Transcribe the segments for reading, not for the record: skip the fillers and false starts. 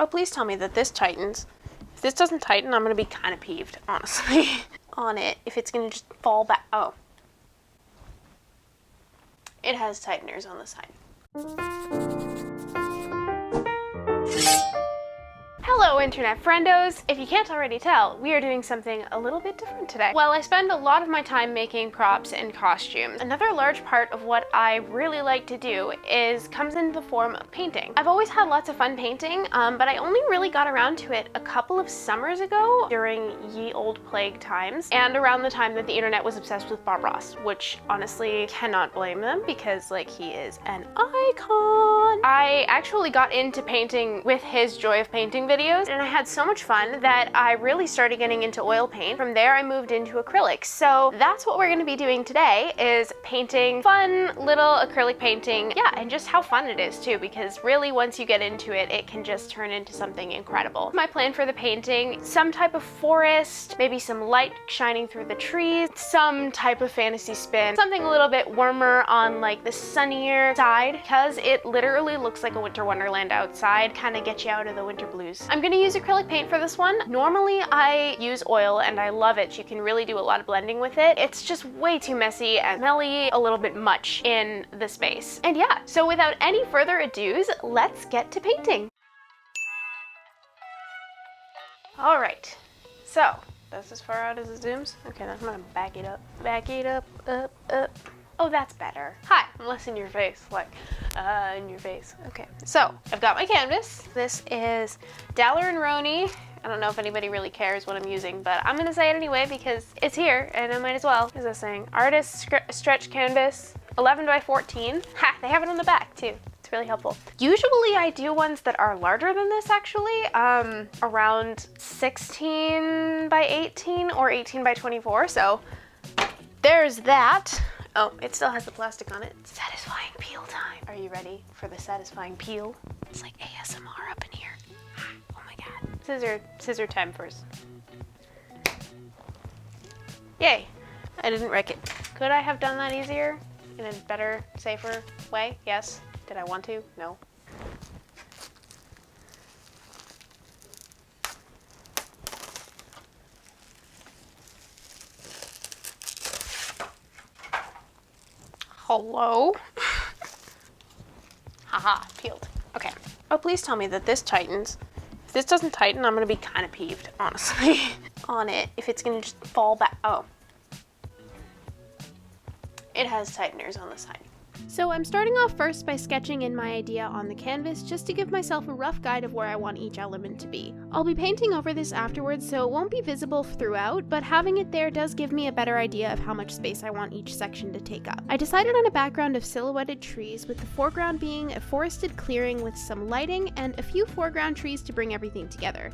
Oh, please tell me that this tightens. If this doesn't tighten, I'm gonna be kind of peeved, honestly, on it. If it's gonna just fall back. Oh. It has tighteners on the side. Hello, internet friendos! If you can't already tell, we are doing something a little bit different today. While I spend a lot of my time making props and costumes, another large part of what I really like to do comes in the form of painting. I've always had lots of fun painting, but I only really got around to it a couple of summers ago during ye old plague times, and around the time that the internet was obsessed with Bob Ross, which honestly cannot blame them because like he is an icon. I actually got into painting with his Joy of Painting videos, and I had so much fun that I really started getting into oil paint. From there I moved into acrylics. So that's what we're going to be doing today, is painting fun little acrylic painting. Yeah, and just how fun it is too, because really once you get into it, it can just turn into something incredible. My plan for the painting, some type of forest, maybe some light shining through the trees, some type of fantasy spin, something a little bit warmer on like the sunnier side, because it literally looks like a winter wonderland outside, kind of get you out of the winter blues. I'm gonna use acrylic paint for this one. Normally I use oil and I love it. You can really do a lot of blending with it. It's just way too messy and smelly, a little bit much in the space. And yeah, so without any further ado, let's get to painting. All right, so that's as far out as it zooms. Okay, I'm gonna back it up. Back it up, up, up. Oh, that's better. Hi, I'm less in your face, like, in your face. Okay, so I've got my canvas. This is Daler and Roni. I don't know if anybody really cares what I'm using, but I'm gonna say it anyway because it's here and I might as well. What is this saying? Artist stretch canvas, 11 by 14. Ha, they have it on the back too. It's really helpful. Usually I do ones that are larger than this actually, around 16 by 18 or 18 by 24, so there's that. Oh, it still has the plastic on it. Satisfying peel time. Are you ready for the satisfying peel? It's like ASMR up in here. Oh my god. Scissor time first. Yay, I didn't wreck it. Could I have done that easier? In a better, safer way? Yes. Did I want to? No. Hello? Haha, peeled. Okay. Oh, please tell me that this tightens. If this doesn't tighten, I'm gonna be kind of peeved, honestly, on it. If it's gonna just fall back. Oh. It has tighteners on the side. So I'm starting off first by sketching in my idea on the canvas just to give myself a rough guide of where I want each element to be. I'll be painting over this afterwards so it won't be visible throughout, but having it there does give me a better idea of how much space I want each section to take up. I decided on a background of silhouetted trees, with the foreground being a forested clearing with some lighting and a few foreground trees to bring everything together.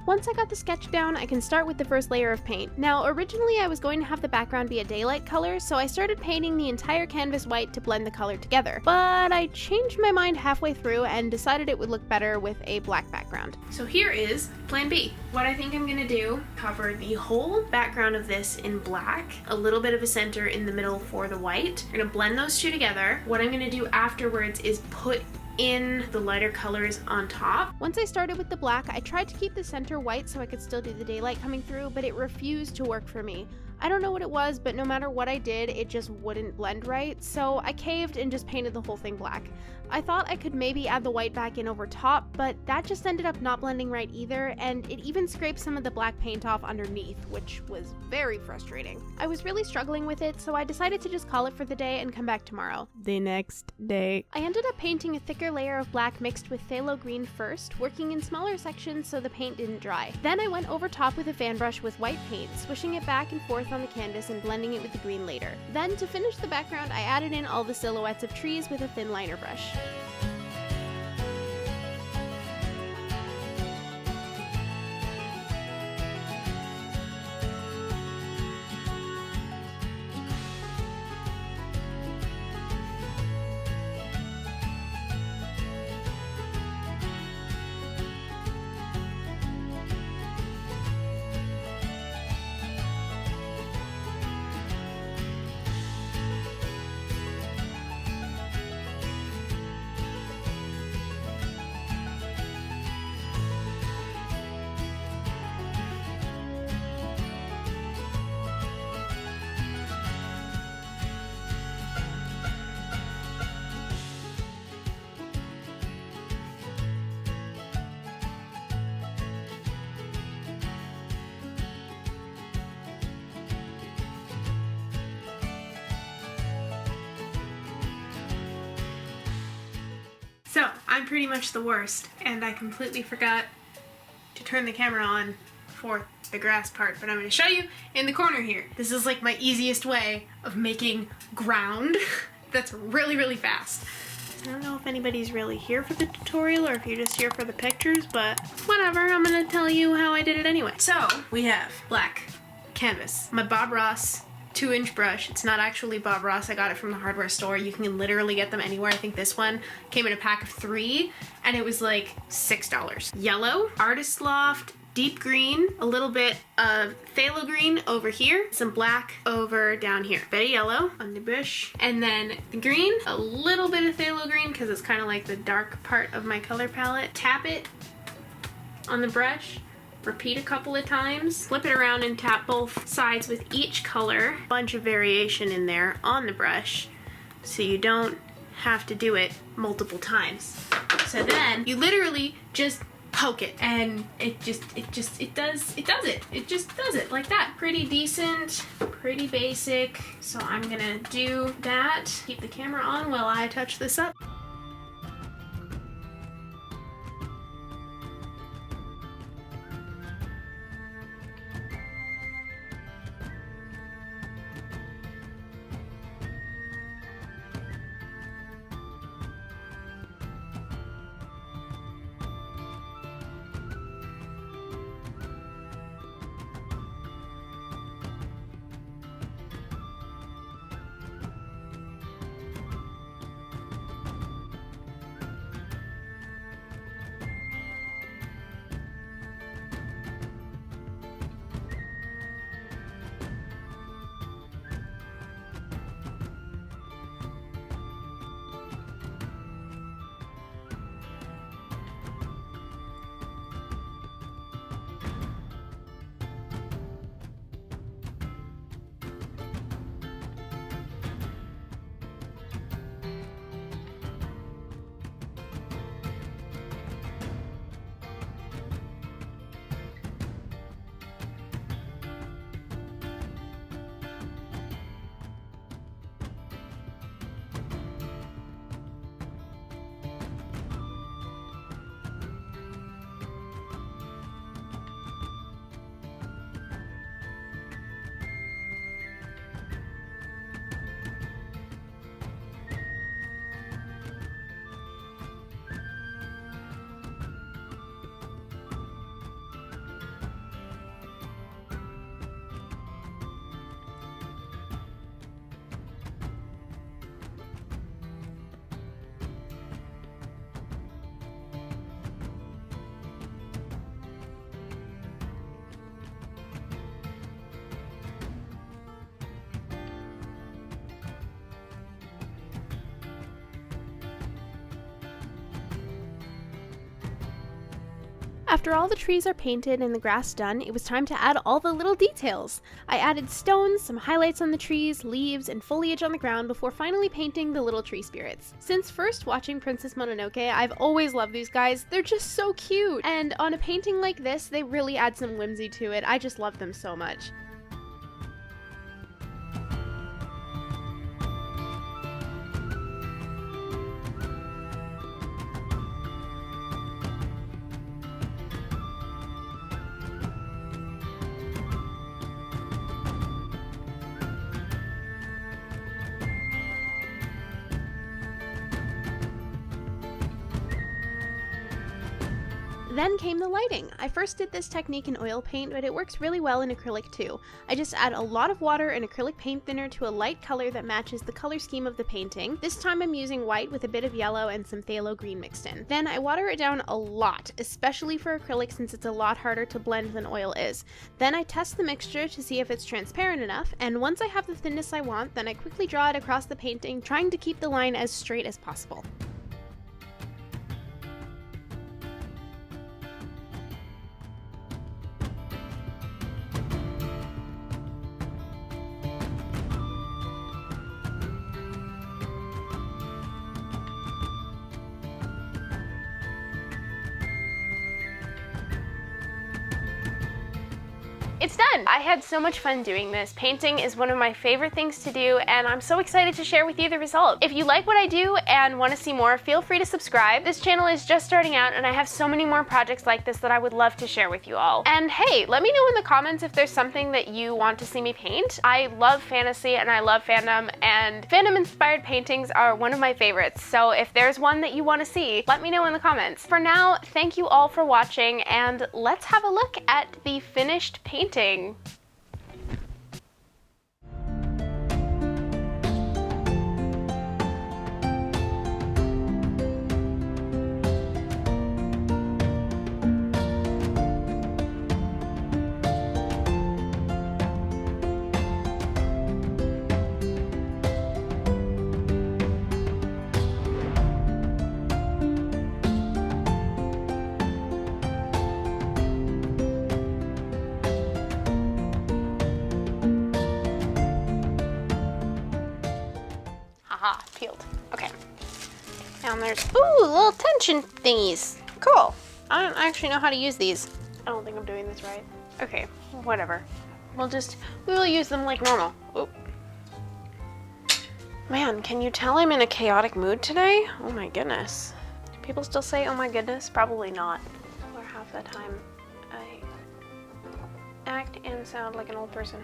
Once I got the sketch down, I can start with the first layer of paint. Now, originally I was going to have the background be a daylight color, so I started painting the entire canvas white to blend the color together. But I changed my mind halfway through and decided it would look better with a black background. So here is plan B. What I think I'm gonna do, cover the whole background of this in black, a little bit of a center in the middle for the white. I'm gonna blend those two together. What I'm gonna do afterwards is put in the lighter colors on top. Once I started with the black, I tried to keep the center white so I could still do the daylight coming through, but it refused to work for me. I don't know what it was, but no matter what I did, it just wouldn't blend right, so I caved and just painted the whole thing black. I thought I could maybe add the white back in over top, but that just ended up not blending right either, and it even scraped some of the black paint off underneath, which was very frustrating. I was really struggling with it, so I decided to just call it for the day and come back tomorrow. The next day. I ended up painting a thicker layer of black mixed with phthalo green first, working in smaller sections so the paint didn't dry. Then I went over top with a fan brush with white paint, swishing it back and forth on the canvas and blending it with the green later. Then, to finish the background, I added in all the silhouettes of trees with a thin liner brush. I'm pretty much the worst, and I completely forgot to turn the camera on for the grass part, but I'm going to show you in the corner here. This is like my easiest way of making ground that's really, really fast. I don't know if anybody's really here for the tutorial or if you're just here for the pictures, but whatever, I'm going to tell you how I did it anyway. So, we have black canvas, my Bob Ross 2-inch brush. It's not actually Bob Ross, I got it from the hardware store. You can literally get them anywhere. I think this one came in a pack of 3 and it was like $6. Yellow, Artist Loft, deep green, a little bit of phthalo green over here, some black over down here, bit of yellow on the brush, and then the green, a little bit of phthalo green because it's kind of like the dark part of my color palette. Tap it on the brush, repeat a couple of times, flip it around and tap both sides with each color. Bunch of variation in there on the brush so you don't have to do it multiple times. So then you literally just poke it and it just does it like that. Pretty decent, pretty basic. So I'm gonna do that. Keep the camera on while I touch this up. After all the trees are painted and the grass done, it was time to add all the little details. I added stones, some highlights on the trees, leaves, and foliage on the ground before finally painting the little tree spirits. Since first watching Princess Mononoke, I've always loved these guys. They're just so cute! And on a painting like this, they really add some whimsy to it. I just love them so much. Then came the lighting. I first did this technique in oil paint, but it works really well in acrylic too. I just add a lot of water and acrylic paint thinner to a light color that matches the color scheme of the painting. This time I'm using white with a bit of yellow and some phthalo green mixed in. Then I water it down a lot, especially for acrylic since it's a lot harder to blend than oil is. Then I test the mixture to see if it's transparent enough, and once I have the thinness I want, then I quickly draw it across the painting, trying to keep the line as straight as possible. It's it's done. I had so much fun doing this. Painting is one of my favorite things to do, and I'm so excited to share with you the result. If you like what I do and want to see more, feel free to subscribe. This channel is just starting out, and I have so many more projects like this that I would love to share with you all. And hey, let me know in the comments if there's something that you want to see me paint. I love fantasy and I love fandom, and fandom-inspired paintings are one of my favorites. So if there's one that you want to see, let me know in the comments. For now, thank you all for watching, and let's have a look at the finished painting. Haha, peeled. Okay. And there's, ooh, little tension thingies. Cool. I don't actually know how to use these. I don't think I'm doing this right. Okay, whatever. We will use them like normal. Oop. Man, can you tell I'm in a chaotic mood today? Oh my goodness. Do people still say, oh my goodness? Probably not. Or half the time I act and sound like an old person.